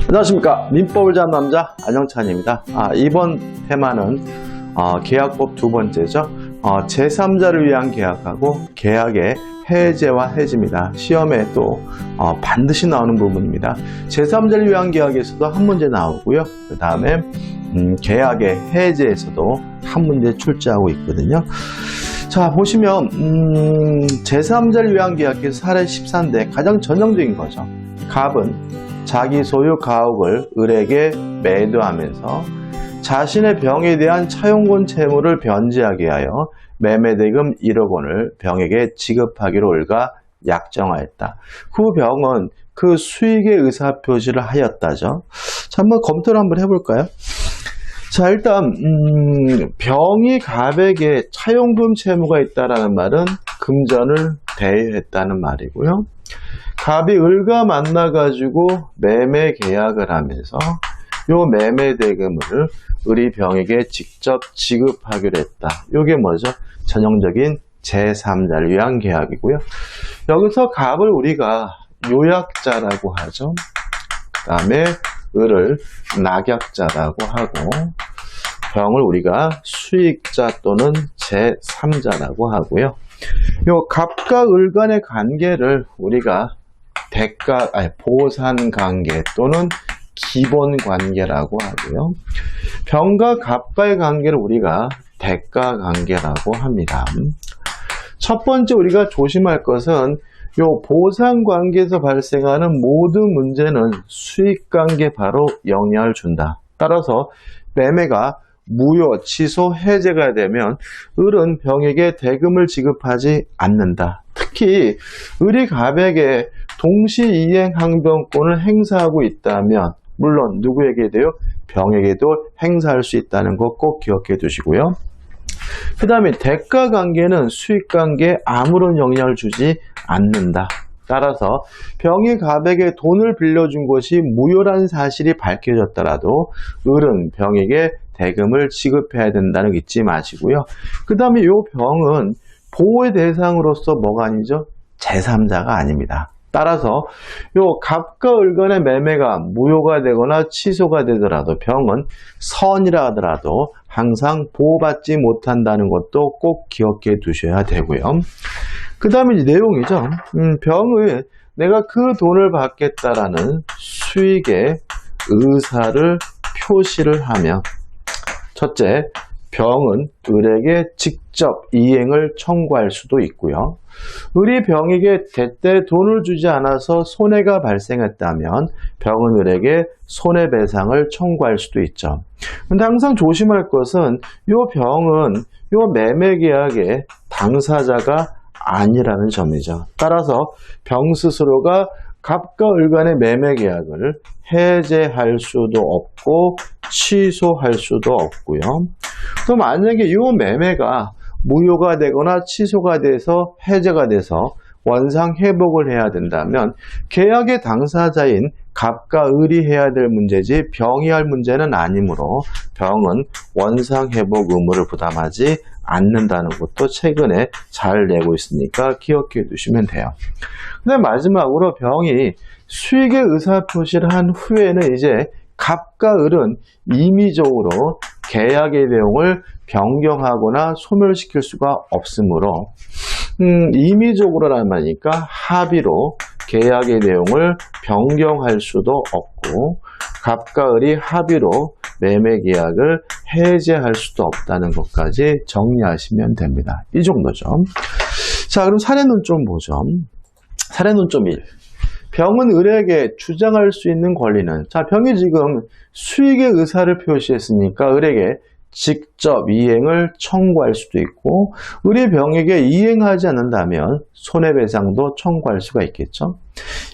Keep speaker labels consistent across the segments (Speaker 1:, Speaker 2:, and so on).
Speaker 1: 안녕하십니까. 민법을 잡는 남자 안영찬입니다. 이번 테마는 계약법 두 번째죠. 제3자를 위한 계약하고 계약의 해제와 해지입니다. 시험에 또 반드시 나오는 부분입니다. 제3자를 위한 계약에서도 한 문제 나오고요. 그 다음에 계약의 해제에서도 한 문제 출제하고 있거든요. 자, 보시면 제3자를 위한 계약에서 사례 14인데 가장 전형적인 거죠. 갑은 자기 소유 가옥을 을에게 매도하면서 자신의 병에 대한 차용권 채무를 변제하게 하여 매매대금 1억 원을 병에게 지급하기로 을가 약정하였다. 후 병은 그 수익의 의사표시를 하였다죠. 자, 한번 검토를 한번 해볼까요? 자, 일단 병이 갑에게 차용금 채무가 있다라는 말은 금전을 대여했다는 말이고요. 갑이 을과 만나가지고 매매 계약을 하면서 요 매매 대금을 을이 병에게 직접 지급하기로 했다. 요게 뭐죠? 전형적인 제3자를 위한 계약이고요. 여기서 갑을 우리가 요약자라고 하죠. 그 다음에 을을 낙약자라고 하고 병을 우리가 수익자 또는 제3자라고 하고요. 요 갑과 을 간의 관계를 우리가 보상 관계 또는 기본 관계라고 하고요. 병과 갑과의 관계를 우리가 대가 관계라고 합니다. 첫 번째 우리가 조심할 것은 요 보상 관계에서 발생하는 모든 문제는 수익 관계 바로 영향을 준다. 따라서 매매가 무효, 취소, 해제가 되면 을은 병에게 대금을 지급하지 않는다. 특히 을이 갑에게 동시이행 항변권을 행사하고 있다면 물론 누구에게 돼요? 병에게도 행사할 수 있다는 거 꼭 기억해 두시고요. 그 다음에 대가 관계는 수익 관계에 아무런 영향을 주지 않는다. 따라서 병이 갑에게 돈을 빌려준 것이 무효라는 사실이 밝혀졌더라도 을은 병에게 대금을 지급해야 된다는 거 잊지 마시고요. 그 다음에 이 병은 보호의 대상으로서 뭐가 아니죠? 제3자가 아닙니다. 따라서 요 갑과 을 간의 매매가 무효가 되거나 취소가 되더라도 병은 선이라 하더라도 항상 보호받지 못한다는 것도 꼭 기억해 두셔야 되고요. 그 다음에 내용이죠. 병을 내가 그 돈을 받겠다라는 수익의 의사를 표시를 하면 첫째, 병은 을에게 직접 이행을 청구할 수도 있고요. 을이 병에게 대대 돈을 주지 않아서 손해가 발생했다면 병은 을에게 손해배상을 청구할 수도 있죠. 근데 항상 조심할 것은 이 병은 이 매매계약의 당사자가 아니라는 점이죠. 따라서 병 스스로가 갑과 을 간의 매매계약을 해제할 수도 없고 취소할 수도 없고요. 또 만약에 이 매매가 무효가 되거나 취소가 돼서 해제가 돼서 원상 회복을 해야 된다면 계약의 당사자인 갑과 을이 해야 될 문제지 병이 할 문제는 아니므로 병은 원상 회복 의무를 부담하지 않는다는 것도 최근에 잘 내고 있으니까 기억해 두시면 돼요. 근데 마지막으로 병이 수익의 의사표시를 한 후에는 이제 갑과 을은 임의적으로 계약의 내용을 변경하거나 소멸시킬 수가 없으므로 임의적으로라는 말이니까 합의로 계약의 내용을 변경할 수도 없고 갑과 을이 합의로 매매 계약을 해제할 수도 없다는 것까지 정리하시면 됩니다. 이 정도죠. 자, 그럼 사례 논점 보죠. 사례 논점 1. 병은 을에게 주장할 수 있는 권리는, 자, 병이 지금 수익의 의사를 표시했으니까 을에게 직접 이행을 청구할 수도 있고 을이 병에게 이행하지 않는다면 손해배상도 청구할 수가 있겠죠.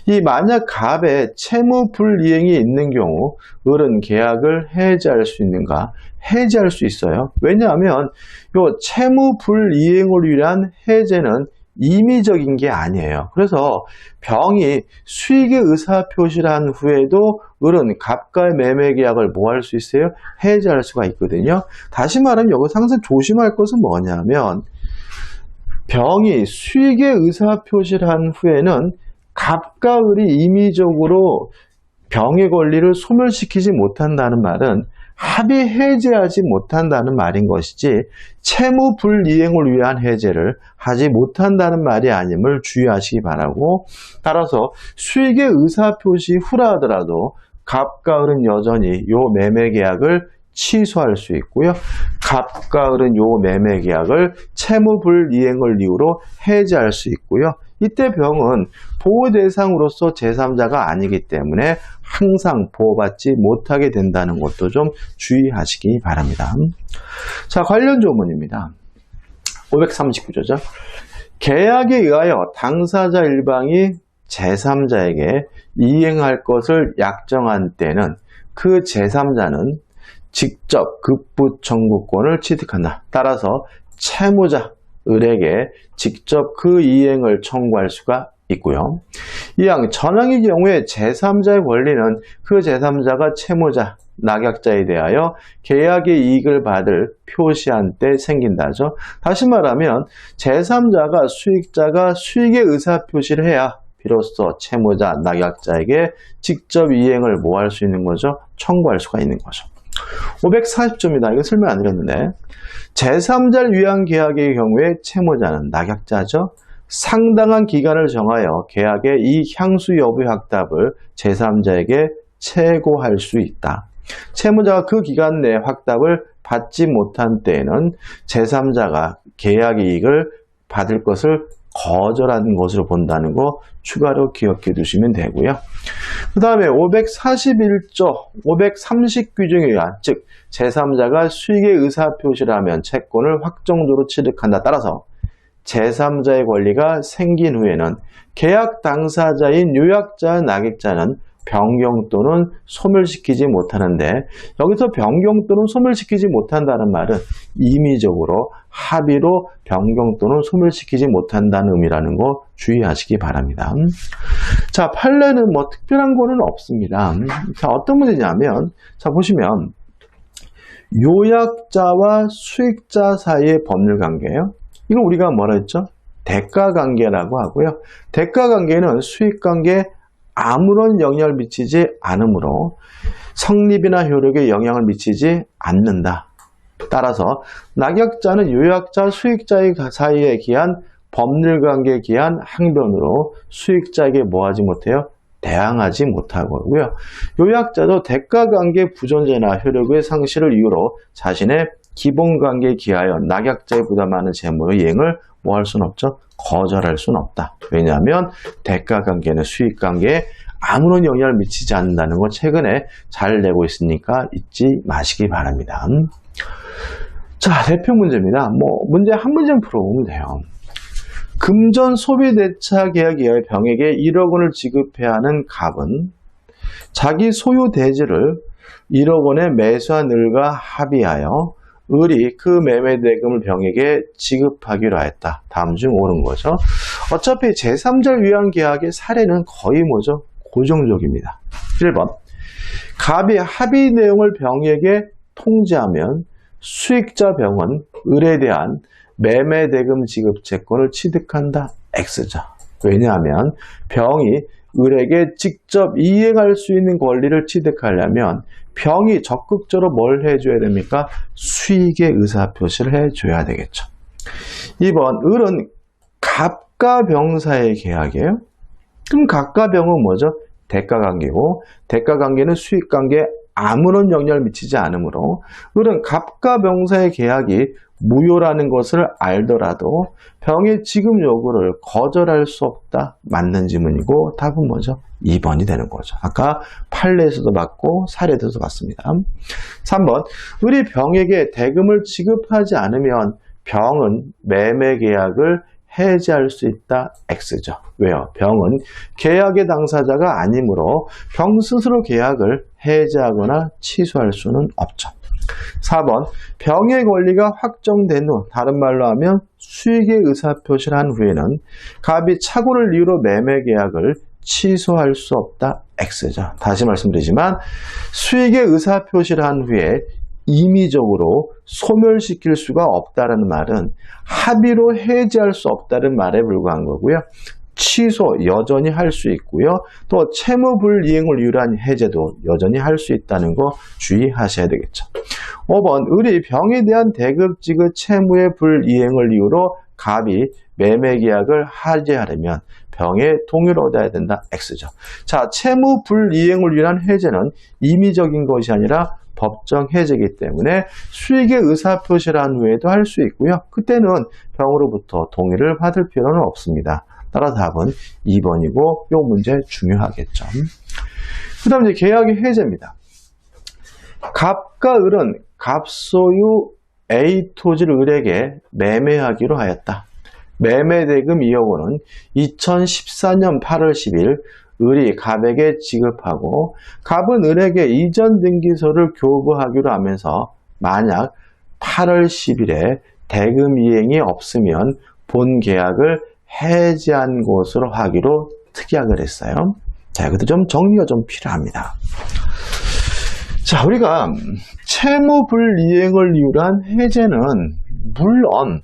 Speaker 1: 이 만약 갑에 채무 불이행이 있는 경우 을은 계약을 해지할 수 있는가? 해지할 수 있어요. 왜냐하면 요 채무 불이행을 위한 해제는 임의적인 게 아니에요. 그래서 병이 수익의 의사표시를 한 후에도 을은 갑과의 매매 계약을 뭐 할 수 있어요? 해지할 수가 있거든요. 다시 말하면 여기서 항상 조심할 것은 뭐냐면 병이 수익의 의사표시를 한 후에는 갑과 을이 임의적으로 병의 권리를 소멸시키지 못한다는 말은 합의 해제하지 못한다는 말인 것이지 채무 불이행을 위한 해제를 하지 못한다는 말이 아님을 주의하시기 바라고, 따라서 수익의 의사표시 후라 하더라도 갑과 을은 여전히 요 매매계약을 취소할 수 있고요. 갑과 을은 요 매매계약을 채무 불이행을 이유로 해제할 수 있고요. 이때 병은 보호 대상으로서 제3자가 아니기 때문에 항상 보호받지 못하게 된다는 것도 좀 주의하시기 바랍니다. 자, 관련 조문입니다. 539조죠. 계약에 의하여 당사자 일방이 제3자에게 이행할 것을 약정한 때는 그 제3자는 직접 급부 청구권을 취득한다. 따라서 채무자 을에게 직접 그 이행을 청구할 수가 있고요. 이항 전항의 경우에 제3자의 권리는 그 제3자가 채무자, 낙약자에 대하여 계약의 이익을 받을 표시한 때 생긴다죠. 다시 말하면 제3자가 수익자가 수익의 의사표시를 해야 비로소 채무자, 낙약자에게 직접 이행을 뭐 할 수 있는 거죠? 청구할 수가 있는 거죠. 540조입니다. 이거 설명 안 드렸는데, 제3자를 위한 계약의 경우에 채무자는 낙약자죠. 상당한 기간을 정하여 계약의 이 향수 여부의 확답을 제3자에게 채고할 수 있다. 채무자가 그 기간 내에 확답을 받지 못한 때에는 제3자가 계약 이익을 받을 것을 거절하는 것으로 본다는 거 추가로 기억해 두시면 되고요. 그 다음에 541조 530 규정에 의한, 즉 제3자가 수익의 의사표시를 하면 채권을 확정적으로 취득한다. 따라서 제3자의 권리가 생긴 후에는 계약 당사자인 요약자, 낙약자는 변경 또는 소멸시키지 못하는데, 여기서 변경 또는 소멸시키지 못한다는 말은 임의적으로 합의로 변경 또는 소멸시키지 못한다는 의미라는 거 주의하시기 바랍니다. 자, 판례는 뭐 특별한 거는 없습니다. 자, 어떤 문제냐면, 자, 보시면 요약자와 수익자 사이의 법률 관계예요. 이걸 우리가 뭐라 했죠? 대가관계라고 하고요. 대가관계는 수익관계에 아무런 영향을 미치지 않으므로 성립이나 효력에 영향을 미치지 않는다. 따라서 낙약자는 요약자, 수익자의 사이에 기한 법률관계에 기한 항변으로 수익자에게 뭐하지 못해요? 대항하지 못하고요. 요약자도 대가관계 부존재나 효력의 상실을 이유로 자신의 기본관계에 기하여 낙약자에 부담하는 재물의 이행을 뭐 할 수는 없죠? 거절할 수는 없다. 왜냐하면 대가관계는 수익관계에 아무런 영향을 미치지 않는다는 거 최근에 잘 내고 있으니까 잊지 마시기 바랍니다. 자, 대표 문제입니다. 문제 한 문제만 풀어보면 돼요. 금전 소비대차 계약에 의해 병에게 1억 원을 지급해야 하는 갑은 자기 소유 대지를 1억 원에 매수한 을과 합의하여 을이 그 매매 대금을 병에게 지급하기로 하였다. 다음 중 옳은 거죠. 어차피 제3자를 위한 계약의 사례는 거의 뭐죠? 고정적입니다. 1번, 갑이 합의 내용을 병에게 통지하면 수익자 병은 을에 대한 매매 대금 지급 채권을 취득한다. X죠. 왜냐하면 병이 을에게 직접 이행할 수 있는 권리를 취득하려면 병이 적극적으로 뭘 해줘야 됩니까? 수익의 의사표시를 해줘야 되겠죠. 2번, 을은 갑과 병 사이의 계약이에요. 그럼 갑과 병은 뭐죠? 대가관계고, 대가관계는 수익관계에 아무런 영향을 미치지 않으므로 을은 갑과 병 사이의 계약이 무효라는 것을 알더라도 병의 지급 요구를 거절할 수 없다. 맞는 지문이고 답은 뭐죠? 2번이 되는 거죠. 아까 판례에서도 봤고 사례에서도 봤습니다. 3번, 을이 병에게 대금을 지급하지 않으면 병은 매매 계약을 해지할 수 있다. X죠. 왜요? 병은 계약의 당사자가 아니므로 병 스스로 계약을 해지하거나 취소할 수는 없죠. 4번, 병의 권리가 확정된 후, 다른 말로 하면 수익의 의사표시를 한 후에는 갑이 착오를 이유로 매매 계약을 취소할 수 없다. X죠. 다시 말씀드리지만 수익의 의사표시를 한 후에 임의적으로 소멸시킬 수가 없다는 말은 합의로 해지할 수 없다는 말에 불과한 거고요. 취소 여전히 할 수 있고요. 또 채무 불이행을 이유로 한 해제도 여전히 할 수 있다는 거 주의하셔야 되겠죠. 5번 을이 병에 대한 대급 지급 채무의 불이행을 이유로 갑이 매매 계약을 하제하려면 병의 동의를 얻어야 된다. X죠. 자, 채무 불이행을 위한 해제는 임의적인 것이 아니라 법정 해제이기 때문에 수익의 의사표시를 한 후에도 할 수 있고요. 그때는 병으로부터 동의를 받을 필요는 없습니다. 따라서 답은 2번이고 이 문제 중요하겠죠. 그 다음 이제 계약의 해제입니다. 갑과 을은 갑소유 A 토지를 을에게 매매하기로 하였다. 매매대금 2억 원은 2014년 8월 10일 을이 갑에게 지급하고 갑은 을에게 이전 등기소를 교부하기로 하면서 만약 8월 10일에 대금 이행이 없으면 본 계약을 해지한 것으로 하기로 특약을 했어요. 자, 이것도 좀 정리가 좀 필요합니다. 자, 우리가 채무 불이행을 이유로 한 해제는 물론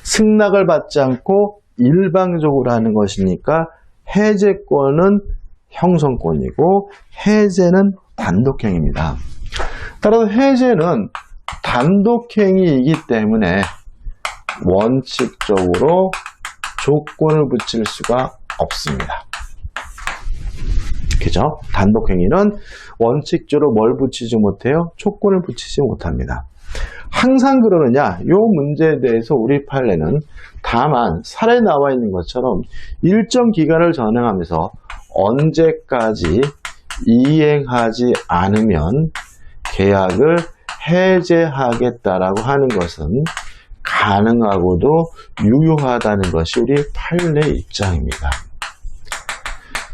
Speaker 1: 승낙을 받지 않고 일방적으로 하는 것이니까 해제권은 형성권이고 해제는 단독행위입니다. 따라서 해제는 단독행위이기 때문에 원칙적으로 조건을 붙일 수가 없습니다. 그죠? 단독행위는 원칙적으로 뭘 붙이지 못해요? 조건을 붙이지 못합니다. 항상 그러느냐? 이 문제에 대해서 우리 판례는 다만 사례에 나와 있는 것처럼 일정 기간을 전행하면서 언제까지 이행하지 않으면 계약을 해제하겠다라고 하는 것은 가능하고도 유효하다는 것이 우리 판례 입장입니다.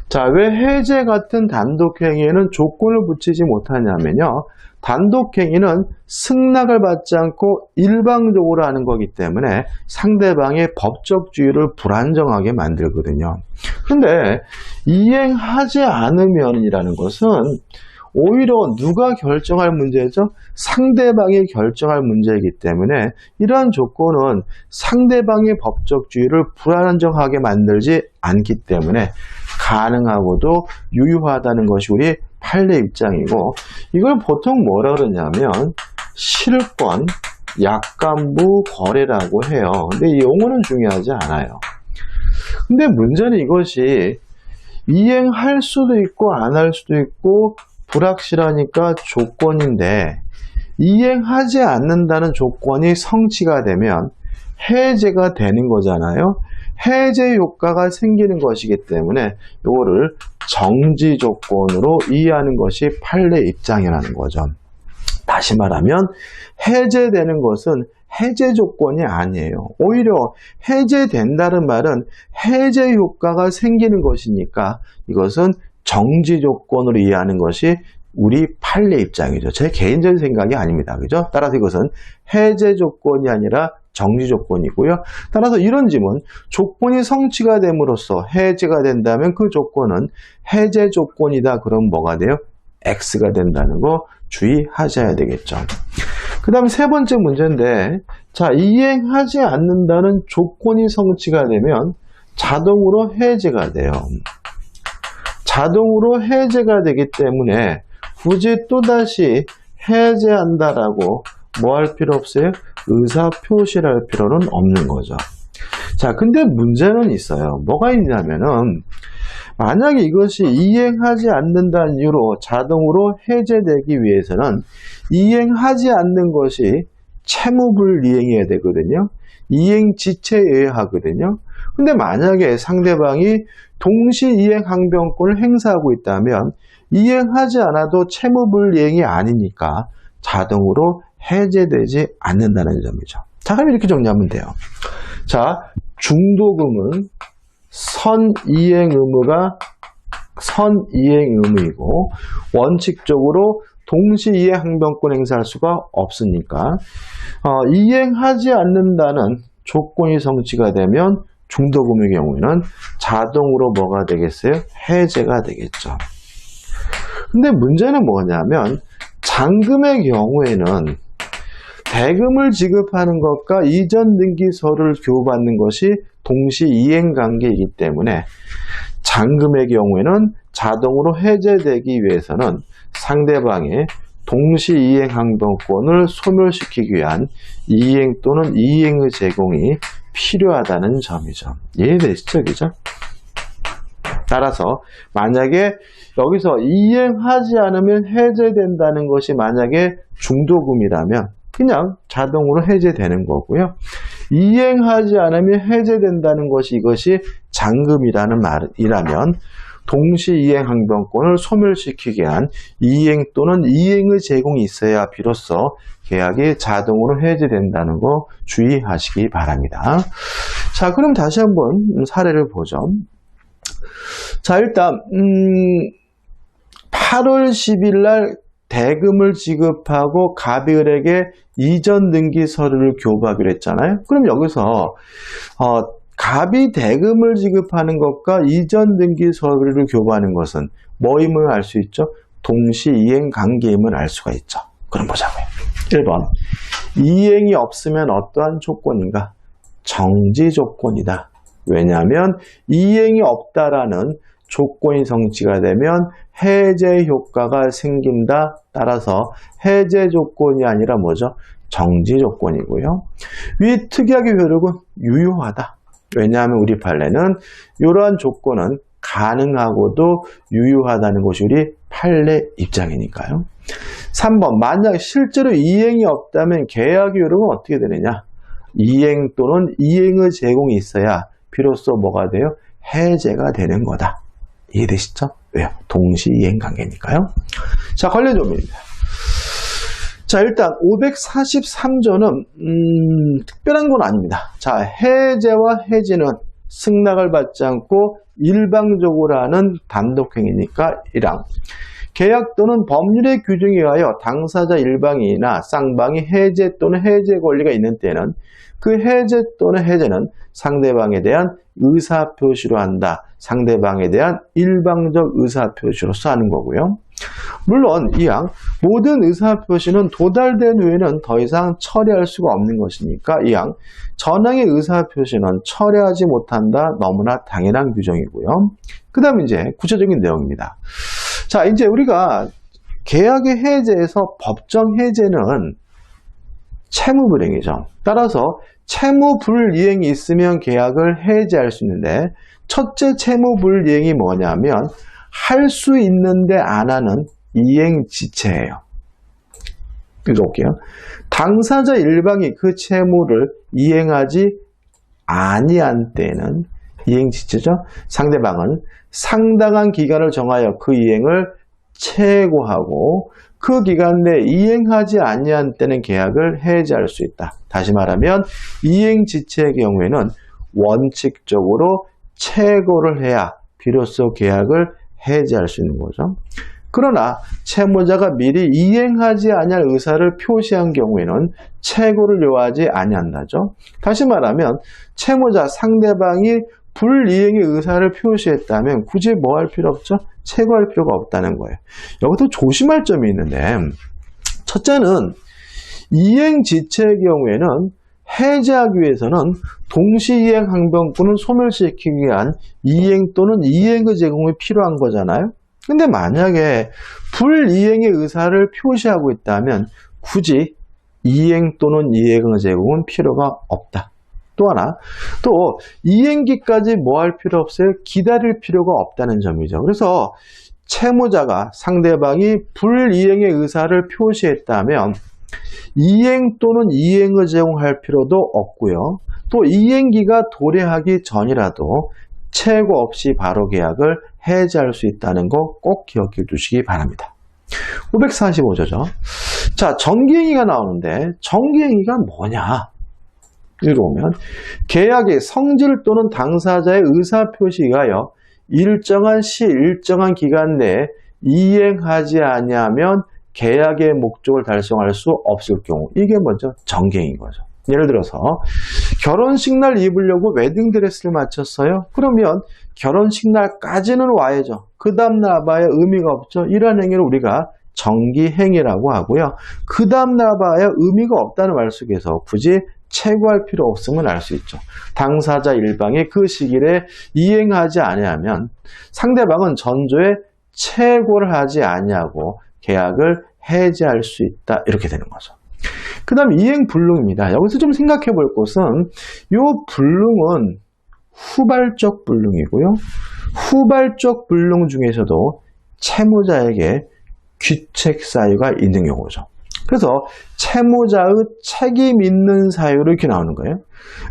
Speaker 1: 자, 왜 해제 같은 단독행위에는 조건을 붙이지 못하냐면요. 단독행위는 승낙을 받지 않고 일방적으로 하는 거기 때문에 상대방의 법적 지위를 불안정하게 만들거든요. 그런데 이행하지 않으면이라는 것은 오히려 누가 결정할 문제죠? 상대방이 결정할 문제이기 때문에 이러한 조건은 상대방의 법적 지위를 불안정하게 만들지 않기 때문에 가능하고도 유효하다는 것이 우리 판례 입장이고, 이걸 보통 뭐라 그러냐면 실권, 약관부 거래라고 해요. 근데 이 용어는 중요하지 않아요. 근데 문제는 이것이 이행할 수도 있고 안 할 수도 있고 불확실하니까 조건인데, 이행하지 않는다는 조건이 성취가 되면 해제가 되는 거잖아요. 해제 효과가 생기는 것이기 때문에 이거를 정지 조건으로 이해하는 것이 판례 입장이라는 거죠. 다시 말하면 해제되는 것은 해제 조건이 아니에요. 오히려 해제된다는 말은 해제 효과가 생기는 것이니까 이것은 정지 조건으로 이해하는 것이 우리 판례 입장이죠. 제 개인적인 생각이 아닙니다. 그죠? 따라서 이것은 해제 조건이 아니라 정지 조건이고요. 따라서 이런 질문, 조건이 성취가 됨으로써 해제가 된다면 그 조건은 해제 조건이다. 그럼 뭐가 돼요? X가 된다는 거 주의하셔야 되겠죠. 그 다음 세 번째 문제인데, 자, 이행하지 않는다는 조건이 성취가 되면 자동으로 해제가 돼요. 자동으로 해제가 되기 때문에 굳이 또다시 해제한다라고 뭐 할 필요 없어요? 의사 표시를 할 필요는 없는 거죠. 자, 근데 문제는 있어요. 뭐가 있냐면은 만약에 이것이 이행하지 않는다는 이유로 자동으로 해제되기 위해서는 이행하지 않는 것이 채무불이행해야 되거든요. 이행지체에 의해 하거든요. 근데 만약에 상대방이 동시 이행 항변권을 행사하고 있다면 이행하지 않아도 채무불이행이 아니니까 자동으로 해제되지 않는다는 점이죠. 자, 그럼 이렇게 정리하면 돼요. 자, 중도금은 선이행 의무이고 원칙적으로 동시 이행 항변권 행사할 수가 없으니까 이행하지 않는다는 조건이 성취가 되면 중도금의 경우에는 자동으로 뭐가 되겠어요? 해제가 되겠죠. 근데 문제는 뭐냐면 잔금의 경우에는 대금을 지급하는 것과 이전 등기 서류를 교부받는 것이 동시 이행 관계이기 때문에 잔금의 경우에는 자동으로 해제되기 위해서는 상대방의 동시 이행 항변권을 소멸시키기 위한 이행 또는 이행의 제공이 필요하다는 점이죠. 이해되시죠? 그죠? 따라서 만약에 여기서 이행하지 않으면 해제된다는 것이 만약에 중도금이라면 그냥 자동으로 해제되는 거고요. 이행하지 않으면 해제된다는 것이 이것이 잔금이라는 말이라면 동시 이행 항변권을 소멸시키기 위한 이행 또는 이행의 제공이 있어야 비로소 계약이 자동으로 해제된다는 거 주의하시기 바랍니다. 자, 그럼 다시 한번 사례를 보죠. 자, 일단 8월 10일 날 대금을 지급하고 갑이을에게 이전 등기 서류를 교부하기로 했잖아요. 그럼 여기서 갑이 대금을 지급하는 것과 이전 등기 서류를 교부하는 것은 뭐임을 알 수 있죠? 동시 이행 관계임을 알 수가 있죠. 그럼 보자고요. 1번. 이행이 없으면 어떠한 조건인가? 정지 조건이다. 왜냐하면 이행이 없다라는 조건이 성취가 되면 해제 효과가 생긴다. 따라서 해제 조건이 아니라 뭐죠? 정지 조건이고요. 위 특약의 효력은 유효하다. 왜냐하면 우리 판례는 이러한 조건은 가능하고도 유효하다는 것이 우리 판례 입장이니까요. 3번. 만약 실제로 이행이 없다면 계약의 효력은 어떻게 되느냐? 이행 또는 이행의 제공이 있어야 비로소 뭐가 돼요? 해제가 되는 거다. 이해되시죠? 왜요? 동시 이행 관계니까요. 자, 관련조문입니다. 자, 일단 543조는 특별한 건 아닙니다. 자, 해제와 해지는 승낙을 받지 않고 일방적으로 하는 단독행위니까 1항. 계약 또는 법률의 규정에 의하여 당사자 일방이나 쌍방이 해제 또는 해제 권리가 있는 때는 그 해제 또는 해제는 상대방에 대한 의사표시로 한다. 상대방에 대한 일방적 의사표시로서 하는 거고요. 물론 이항 모든 의사표시는 도달된 후에는 더 이상 처리할 수가 없는 것이니까 이항 전항의 의사표시는 처리하지 못한다. 너무나 당연한 규정이고요. 그 다음 이제 구체적인 내용입니다. 자, 이제 우리가 계약의 해제에서 법정 해제는 채무불이행이죠. 따라서 채무불이행이 있으면 계약을 해제할 수 있는데 첫째 채무불이행이 뭐냐면 할 수 있는데 안 하는 이행지체예요. 읽어볼게요. 당사자 일방이 그 채무를 이행하지 아니한 때는 이행지체죠. 상대방은 상당한 기간을 정하여 그 이행을 최고하고 그 기간 내에 이행하지 아니한 때는 계약을 해제할 수 있다. 다시 말하면 이행지체의 경우에는 원칙적으로 최고를 해야 비로소 계약을 해제할 수 있는 거죠. 그러나 채무자가 미리 이행하지 아니할 의사를 표시한 경우에는 최고를 요하지 아니한다죠. 다시 말하면 채무자 상대방이 불이행의 의사를 표시했다면 굳이 뭐 할 필요 없죠? 최고할 필요가 없다는 거예요. 여기도 조심할 점이 있는데 첫째는 이행지체의 경우에는 해제하기 위해서는 동시이행 항변권을 소멸시키기 위한 이행 또는 이행의 제공이 필요한 거잖아요. 근데 만약에 불이행의 의사를 표시하고 있다면 굳이 이행 또는 이행의 제공은 필요가 없다. 또 하나, 또 이행기까지 뭐 할 필요 없어요? 기다릴 필요가 없다는 점이죠. 그래서 채무자가 상대방이 불이행의 의사를 표시했다면 이행 또는 이행을 제공할 필요도 없고요. 또 이행기가 도래하기 전이라도 최고 없이 바로 계약을 해제할 수 있다는 거 꼭 기억해 두시기 바랍니다. 545조죠. 자, 정기행위가 나오는데 정기행위가 뭐냐? 이러면 계약의 성질 또는 당사자의 의사표시에 의하여 일정한 시, 일정한 기간 내에 이행하지 아니하면 계약의 목적을 달성할 수 없을 경우, 이게 먼저 정기행위인 거죠. 예를 들어서 결혼식 날 입으려고 웨딩드레스를 맞췄어요. 그러면 결혼식 날까지는 와야죠. 그 다음날 와봐야 의미가 없죠. 이러한 행위를 우리가 정기행위라고 하고요. 그 다음 나봐야 의미가 없다는 말 속에서 굳이 최고할 필요 없음을 알 수 있죠. 당사자 일방이 그 시기에 이행하지 아니하면 상대방은 전조에 최고를 하지 아니하고 계약을 해지할 수 있다. 이렇게 되는 거죠. 그 다음 이행불능입니다. 여기서 좀 생각해 볼 것은 이 불능은 후발적 불능이고요. 후발적 불능 중에서도 채무자에게 귀책 사유가 있는 경우죠. 그래서 채무자의 책임 있는 사유로 이렇게 나오는 거예요.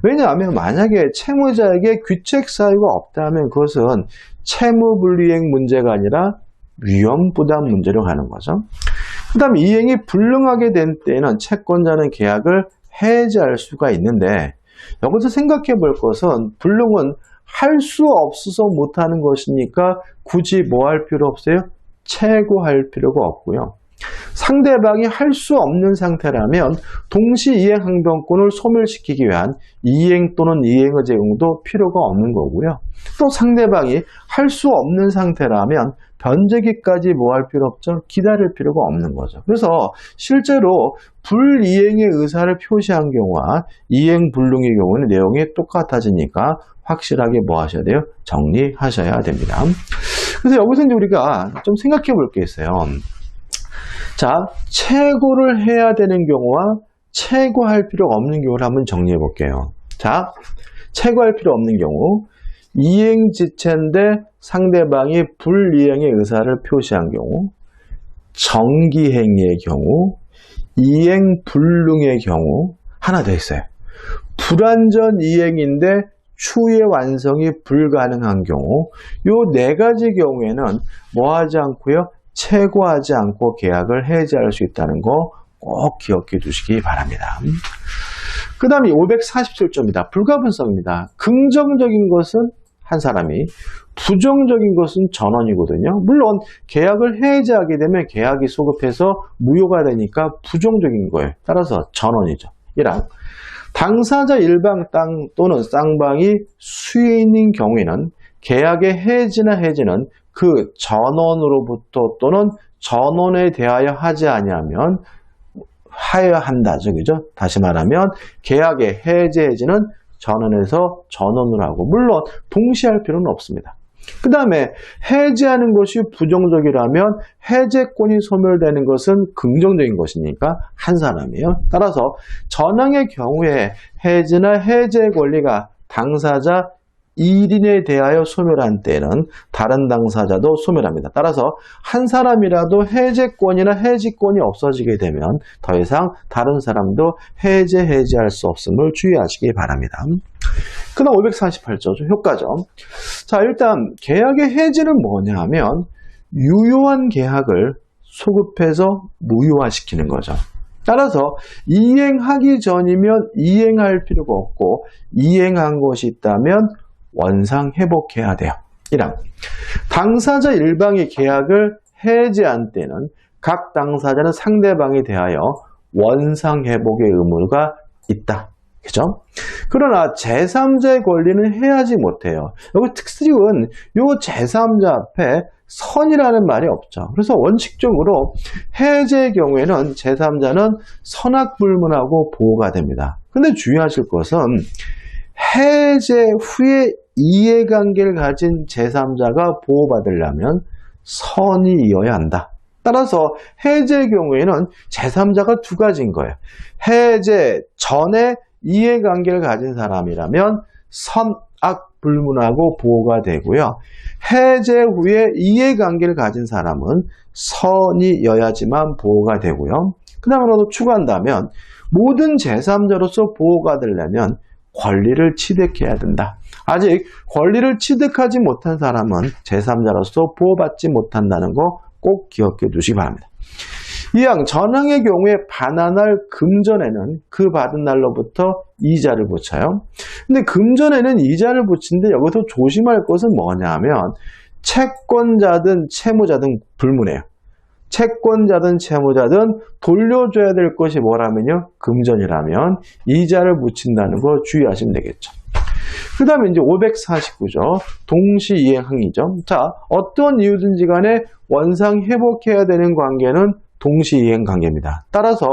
Speaker 1: 왜냐하면 만약에 채무자에게 귀책 사유가 없다면 그것은 채무불이행 문제가 아니라 위험부담 문제로 가는 거죠. 그 다음 이행이 불능하게 된 때에는 채권자는 계약을 해지할 수가 있는데 여기서 생각해 볼 것은 불능은 할 수 없어서 못하는 것이니까 굳이 뭐 할 필요 없어요? 최고할 필요가 없고요. 상대방이 할 수 없는 상태라면 동시 이행 항변권을 소멸시키기 위한 이행 또는 이행의 제공도 필요가 없는 거고요. 또 상대방이 할 수 없는 상태라면 변제기까지 뭐 할 필요 없죠? 기다릴 필요가 없는 거죠. 그래서 실제로 불이행의 의사를 표시한 경우와 이행 불능의 경우는 내용이 똑같아지니까 확실하게 뭐 하셔야 돼요? 정리하셔야 됩니다. 그래서 여기서 이제 우리가 좀 생각해 볼 게 있어요. 자, 최고를 해야 되는 경우와 최고할 필요가 없는 경우를 한번 정리해 볼게요. 자, 최고할 필요 없는 경우 이행지체인데 상대방이 불이행의 의사를 표시한 경우, 정기행위의 경우, 이행불능의 경우 하나 더 있어요. 불완전 이행인데 추후의 완성이 불가능한 경우 이 네 가지 경우에는 뭐 하지 않고요? 최고하지 않고 계약을 해지할 수 있다는 거 꼭 기억해 두시기 바랍니다. 그 다음에 547조입니다. 불가분성입니다. 긍정적인 것은 한 사람이, 부정적인 것은 전원이거든요. 물론 계약을 해지하게 되면 계약이 소급해서 무효가 되니까 부정적인 거예요. 따라서 전원이죠. 1항. 당사자 일방 땅 또는 쌍방이 수인인 경우에는 계약의 해지나 해지는 그 전원으로부터 또는 전원에 대하여 하지 아니하면 하여야 한다죠. 그죠? 다시 말하면 계약의 해지는 전원에서 전원으로 하고 물론 동시에 할 필요는 없습니다. 그 다음에 해지하는 것이 부정적이라면 해제권이 소멸되는 것은 긍정적인 것이니까 한 사람이에요. 따라서 전항의 경우에 해지나 해제 권리가 당사자 1인에 대하여 소멸한 때는 다른 당사자도 소멸합니다. 따라서 한 사람이라도 해제권이나 해지권이 없어지게 되면 더 이상 다른 사람도 해제할 수 없음을 주의하시기 바랍니다. 그 다음 548조 효과죠. 자, 일단 계약의 해지는 뭐냐 하면 유효한 계약을 소급해서 무효화시키는 거죠. 따라서 이행하기 전이면 이행할 필요가 없고 이행한 것이 있다면 원상 회복해야 돼요. 1항. 당사자 일방이 계약을 해지한 때는 각 당사자는 상대방에 대하여 원상 회복의 의무가 있다. 그죠? 그러나 제3자의 권리는 해하지 못해요. 여기 특징은 이 제3자 앞에 선이라는 말이 없죠. 그래서 원칙적으로 해제의 경우에는 제3자는 선악불문하고 보호가 됩니다. 근데 주의하실 것은 해제 후에 이해관계를 가진 제3자가 보호받으려면 선이 이어야 한다. 따라서 해제의 경우에는 제3자가 두 가지인 거예요. 해제 전에 이해관계를 가진 사람이라면 선악불문하고 보호가 되고요. 해제 후에 이해관계를 가진 사람은 선이여야지만 보호가 되고요. 그 다음에 또 추가한다면 모든 제3자로서 보호가 되려면 권리를 취득해야 된다. 아직 권리를 취득하지 못한 사람은 제3자로서 보호받지 못한다는 거 꼭 기억해 두시기 바랍니다. 2항 전항의 경우에 반환할 금전에는 그 받은 날로부터 이자를 붙여요. 근데 금전에는 이자를 붙이는데 여기서 조심할 것은 뭐냐 하면 채권자든 채무자든 불문해요. 채권자든 채무자든 돌려줘야 될 것이 뭐라면요? 금전이라면 이자를 붙인다는 거 주의하시면 되겠죠. 그 다음에 이제 549조 동시이행항의죠. 자, 어떤 이유든지 간에 원상 회복해야 되는 관계는 동시이행 관계입니다. 따라서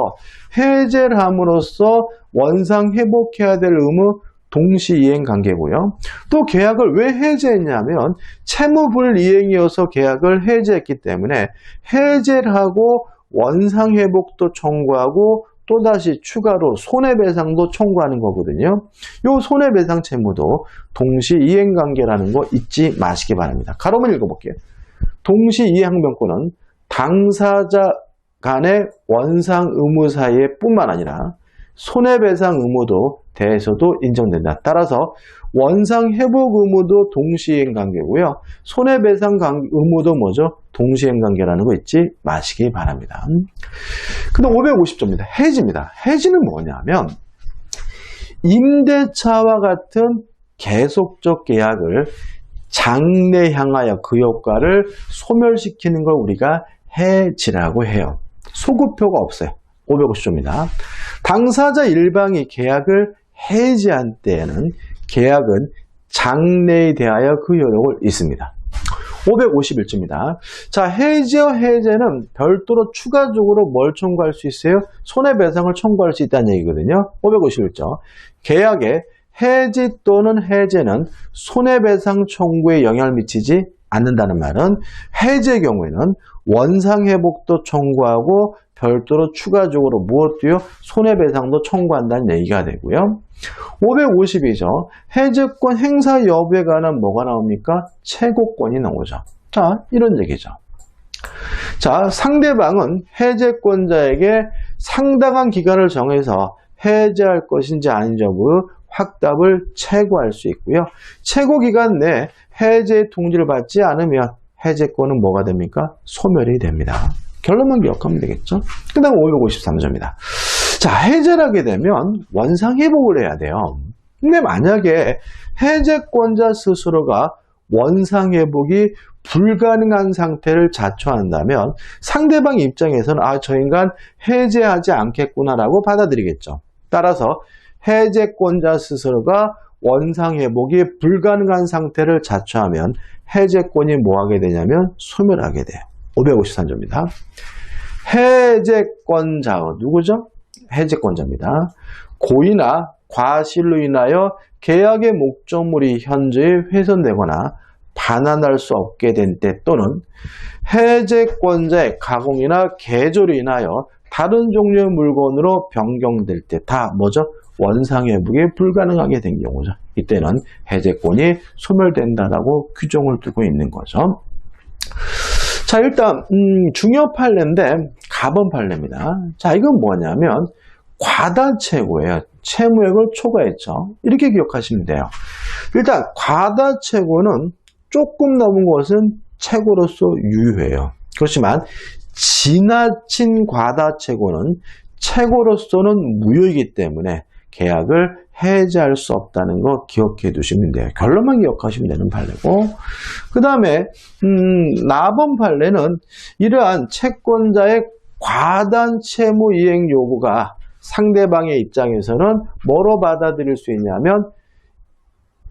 Speaker 1: 해제를 함으로써 원상 회복해야 될 의무 동시이행 관계고요. 또 계약을 왜 해제했냐면 채무불이행이어서 계약을 해제했기 때문에 해제를 하고 원상 회복도 청구하고 또다시 추가로 손해배상도 청구하는 거거든요. 이 손해배상 채무도 동시이행 관계라는 거 잊지 마시기 바랍니다. 가로만 읽어볼게요. 동시이행항변권은 당사자 간의 원상 의무 사이에 뿐만 아니라 손해배상 의무도 대해서도 인정된다. 따라서 원상 회복 의무도 동시이행 관계고요. 손해배상 의무도 뭐죠? 동시이행 관계라는 거 잊지 마시기 바랍니다. 그다음 550조입니다. 해지입니다. 해지는 뭐냐면 임대차와 같은 계속적 계약을 장래 향하여 그 효과를 소멸시키는 걸 우리가 해지라고 해요. 소급표가 없어요. 550조입니다. 당사자 일방이 계약을 해지한 때에는 계약은 장래에 대하여 그 효력을 잃습니다. 551조입니다. 자, 해지와 해제는 별도로 추가적으로 뭘 청구할 수 있어요? 손해배상을 청구할 수 있다는 얘기거든요. 551조. 계약의 해지 또는 해제는 손해배상 청구에 영향을 미치지 않는다는 말은 해지의 경우에는 원상회복도 청구하고 별도로 추가적으로 무엇도요? 손해배상도 청구한다는 얘기가 되고요. 552조. 해제권 행사 여부에 관한 뭐가 나옵니까? 최고권이 나오죠. 자, 이런 얘기죠. 자, 상대방은 해제권자에게 상당한 기간을 정해서 해제할 것인지 아닌지 여부 확답을 최고할 수 있고요. 최고 기간 내에 해제 통지를 받지 않으면 해제권은 뭐가 됩니까? 소멸이 됩니다. 결론만 기억하면 되겠죠? 그 다음 553조입니다. 자, 해제를 하게 되면 원상회복을 해야 돼요. 근데 만약에 해제권자 스스로가 원상회복이 불가능한 상태를 자초한다면 상대방 입장에서는 저 인간 해제하지 않겠구나라고 받아들이겠죠. 따라서 해제권자 스스로가 원상회복이 불가능한 상태를 자초하면 해제권이 뭐하게 되냐면 소멸하게 돼요. 553조입니다. 해제권자 누구죠? 해제권자입니다. 고의나 과실로 인하여 계약의 목적물이 현저히 훼손되거나 반환할 수 없게 된 때 또는 해제권자의 가공이나 개조로 인하여 다른 종류의 물건으로 변경될 때 다 뭐죠? 원상회복이 불가능하게 된 경우죠. 이때는 해제권이 소멸된다라고 규정을 두고 있는 거죠. 자, 일단 중요 판례인데 가번 판례입니다. 자, 이건 뭐냐면 과다채고예요. 채무액을 초과했죠. 이렇게 기억하시면 돼요. 일단 과다채고는 조금 넘은 것은 채고로서 유효해요. 그렇지만 지나친 과다채고는 채고로서는 무효이기 때문에 계약을 해제할 수 없다는 거 기억해 두시면 돼요. 결론만 기억하시면 되는 판례고, 그 다음에 나번 판례는 이러한 채권자의 과다한 채무 이행 요구가 상대방의 입장에서는 뭐로 받아들일 수 있냐면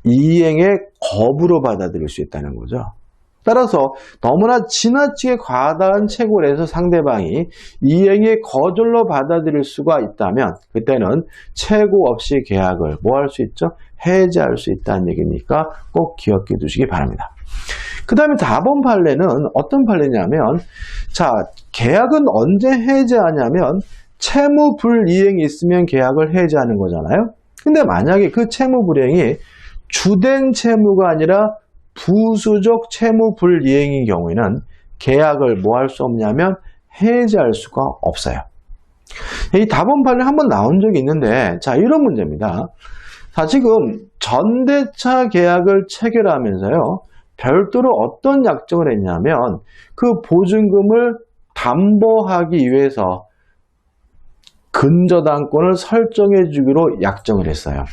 Speaker 1: 이행의 거부로 받아들일 수 있다는 거죠. 따라서 너무나 지나치게 과다한 채고를 해서 상대방이 이행의 거절로 받아들일 수가 있다면 그때는 채고 없이 계약을 뭐 할 수 있죠? 해제할 수 있다는 얘기니까 꼭 기억해 두시기 바랍니다. 그 다음에 4번 판례는 어떤 판례냐면, 자, 계약은 언제 해제하냐면 채무 불이행이 있으면 계약을 해제하는 거잖아요. 근데 만약에 그 채무 불이행이 주된 채무가 아니라 부수적 채무 불이행인 경우에는 계약을 뭐 할 수 없냐면 해제할 수가 없어요. 이 다번 판례 한번 나온 적이 있는데, 자, 이런 문제입니다. 자, 지금 전대차 계약을 체결하면서요, 별도로 어떤 약정을 했냐면 그 보증금을 담보하기 위해서 근저당권을 설정해 주기로 약정을 했어요.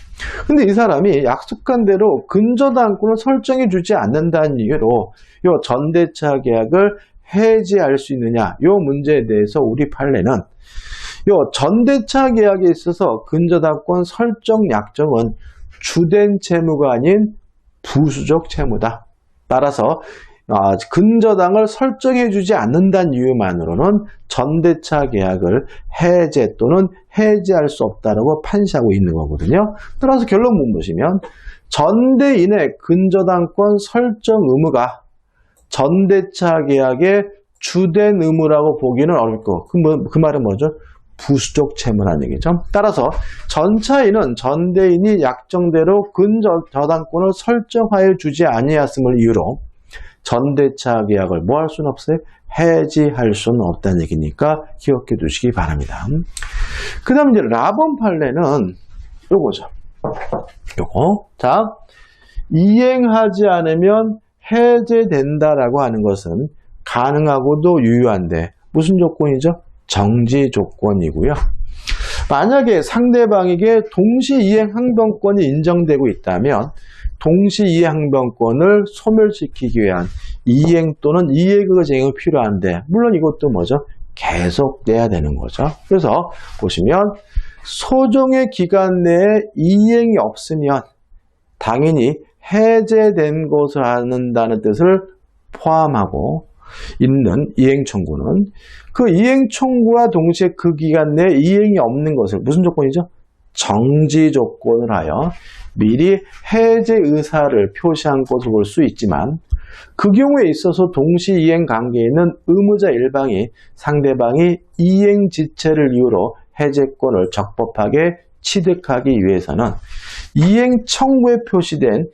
Speaker 1: 근데 이 사람이 약속한 대로 근저당권을 설정해 주지 않는다는 이유로 이 전대차 계약을 해지할 수 있느냐, 이 문제에 대해서 우리 판례는 이 전대차 계약에 있어서 근저당권 설정 약정은 주된 채무가 아닌 부수적 채무다. 따라서 근저당을 설정해 주지 않는다는 이유만으로는 전대차 계약을 해제 또는 해지할 수 없다고 판시하고 있는 거거든요. 따라서 결론 보시면 전대인의 근저당권 설정 의무가 전대차 계약의 주된 의무라고 보기는 어려울 거. 그 말은 뭐죠? 부수적 채무라는 얘기죠. 따라서 전차인은 전대인이 약정대로 근저당권을 설정하여 주지 아니하였음을 이유로 전대차 계약을 뭐 할 수는 없어요? 해지할 수는 없다는 얘기니까 기억해 두시기 바랍니다. 그 다음 이제 라번 판례는 요거죠. 요거. 자, 이행하지 않으면 해제된다라고 하는 것은 가능하고도 유효한데 무슨 조건이죠? 정지 조건이고요. 만약에 상대방에게 동시이행 항변권이 인정되고 있다면 동시이행 항변권을 소멸시키기 위한 이행 또는 이해그 쟁이 필요한데 물론 이것도 뭐죠? 계속돼야 되는 거죠. 그래서 보시면 소정의 기간 내에 이행이 없으면 당연히 해제된 것을 하는다는 뜻을 포함하고 있는 이행 청구는 그 이행 청구와 동시에 그 기간 내에 이행이 없는 것을 무슨 조건이죠? 정지 조건을 하여 미리 해제 의사를 표시한 것을 볼 수 있지만 그 경우에 있어서 동시 이행 관계에 있는 의무자 일방이 상대방이 이행 지체를 이유로 해제권을 적법하게 취득하기 위해서는 이행 청구에 표시된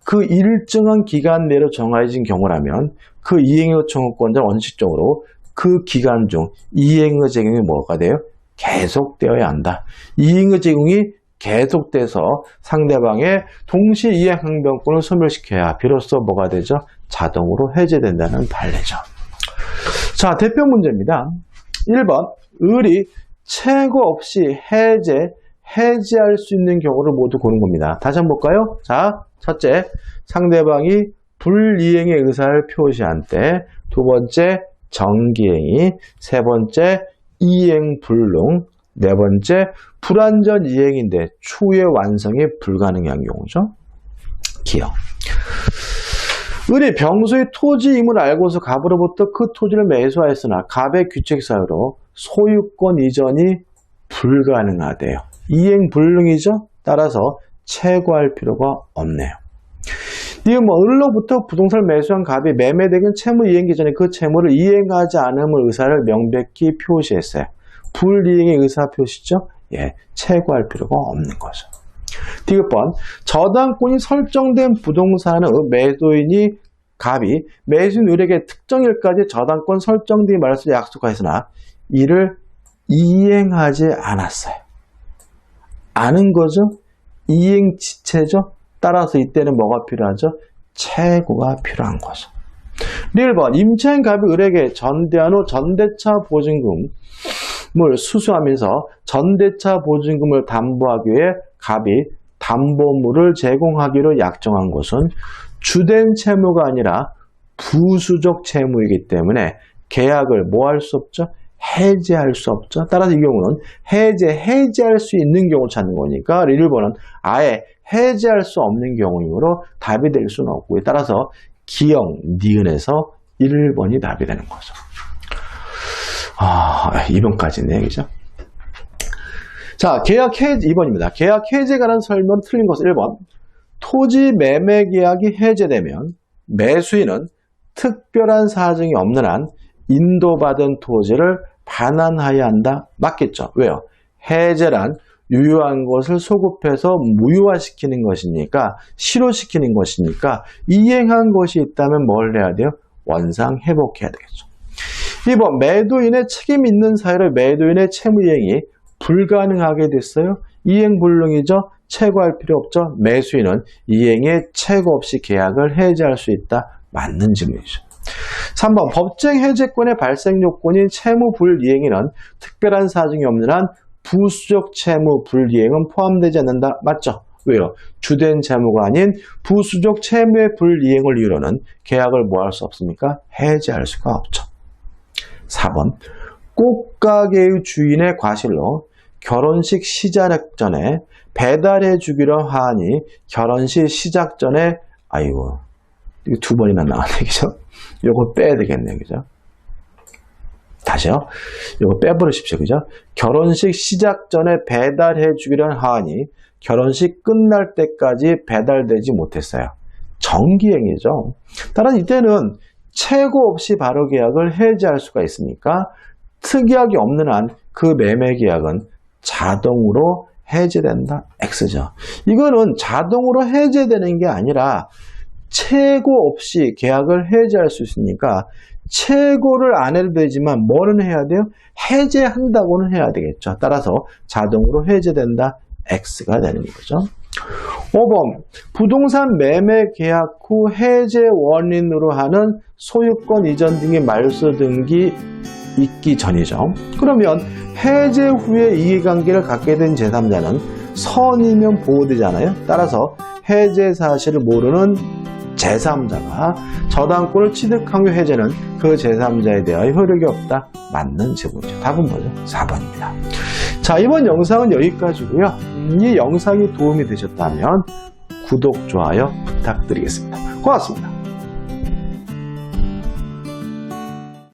Speaker 1: 그 일정한 기간 내로 정해진 경우라면 그 이행의 청구권자는 원칙적으로 그 기간 중 이행의 제공이 뭐가 돼요? 계속되어야 한다. 이행의 제공이 계속돼서 상대방의 동시 이행 항변권을 소멸시켜야 비로소 뭐가 되죠? 자동으로 해제된다는 판례죠. 자, 대표 문제입니다. 1번, 을이 최고 없이 해지할 수 있는 경우를 모두 고른 겁니다. 다시 한번 볼까요? 자, 첫째, 상대방이 불이행의 의사를 표시한 때, 두 번째, 정기행위, 세 번째, 이행불능, 네 번째, 불완전 이행인데 추후의 완성이 불가능한 경우죠. 기억. 을이 병소의 토지임을 알고서 갑으로부터 그 토지를 매수하였으나 갑의 규칙 사유로 소유권 이전이 불가능하대요. 이행불능이죠. 따라서 채고할 필요가 없네요. 이건 을로부터 부동산을 매수한 갑이 매매되긴 채무 이행기 전에 그 채무를 이행하지 않음을 의사를 명백히 표시했어요. 불이행의 의사 표시죠. 예, 채고할 필요가 없는 거죠. 디귿번, 저당권이 설정된 부동산의 매도인이 갑이 매수인 을에게 특정일까지 저당권 설정되기 말해서 약속하였으나 이를 이행하지 않았어요. 아는 거죠? 이행 지체죠? 따라서 이때는 뭐가 필요하죠? 채고가 필요한 거죠. 1번, 임차인 갑이 을에게 전대한 후 전대차 보증금을 수수하면서 전대차 보증금을 담보하기 위해 갑이 담보물을 제공하기로 약정한 것은 주된 채무가 아니라 부수적 채무이기 때문에 계약을 뭐 할 수 없죠? 해지할 수 없죠. 따라서 이 경우는 해지할 수 있는 경우 찾는 거니까 1번은 아예 해지할 수 없는 경우이므로 답이 될 수는 없고요. 따라서 기역, 니은에서 1번이 답이 되는 거죠. 2번까지네, 그죠? 자, 계약 해지 2번입니다. 계약 해지에 관한 설명 틀린 것은 1번. 토지 매매 계약이 해제되면 매수인은 특별한 사정이 없는 한 인도받은 토지를 반환하여야 한다. 맞겠죠? 왜요? 해제란 유효한 것을 소급해서 무효화시키는 것이니까, 실효시키는 것이니까 이행한 것이 있다면 뭘 해야 돼요? 원상 회복해야 되겠죠. 2번, 매도인의 책임 있는 사유로 매도인의 채무 이행이 불가능하게 됐어요. 이행불능이죠. 채고할 필요 없죠. 매수인은 이행에 채고 없이 계약을 해지할 수 있다. 맞는 질문이죠. 3번, 법정 해제권의 발생 요건인 채무 불이행에는 특별한 사정이 없는 한 부수적 채무 불이행은 포함되지 않는다. 맞죠? 왜요? 주된 채무가 아닌 부수적 채무의 불이행을 이유로는 계약을 뭐 할 수 없습니까? 해지할 수가 없죠. 4번, 꽃가게의 주인의 과실로 결혼식 시작 전에 배달해 주기로 하니 결혼식 시작 전에 이거 두 번이나 나왔네, 그죠? 요거 빼야 되겠네, 그죠? 다시요. 요거 빼버리십시오, 그죠? 결혼식 시작 전에 배달해 주기로 한 하안이 결혼식 끝날 때까지 배달되지 못했어요. 정기행위죠. 따라서 이때는 최고 없이 바로 계약을 해지할 수가 있으니까 특이하게 없는 한 그 매매 계약은 자동으로 해제된다. X죠. 이거는 자동으로 해제되는 게 아니라 최고 없이 계약을 해제할 수 있으니까 최고를 안 해도 되지만 뭐는 해야 돼요? 해제한다고는 해야 되겠죠. 따라서 자동으로 해제된다. X가 되는 거죠. 5번 부동산 매매 계약 후 해제 원인으로 하는 소유권 이전 등의 말소 등기 있기 전이죠. 그러면 해제 후에 이해관계를 갖게 된 제3자는 선이면 보호되잖아요. 따라서 해제 사실을 모르는 제3자가 저당권을 취득한 후 해제는 그 제3자에 대하여 효력이 없다. 맞는 제보죠. 답은 뭐죠? 4번입니다. 자, 이번 영상은 여기까지고요. 이 영상이 도움이 되셨다면 구독, 좋아요 부탁드리겠습니다. 고맙습니다.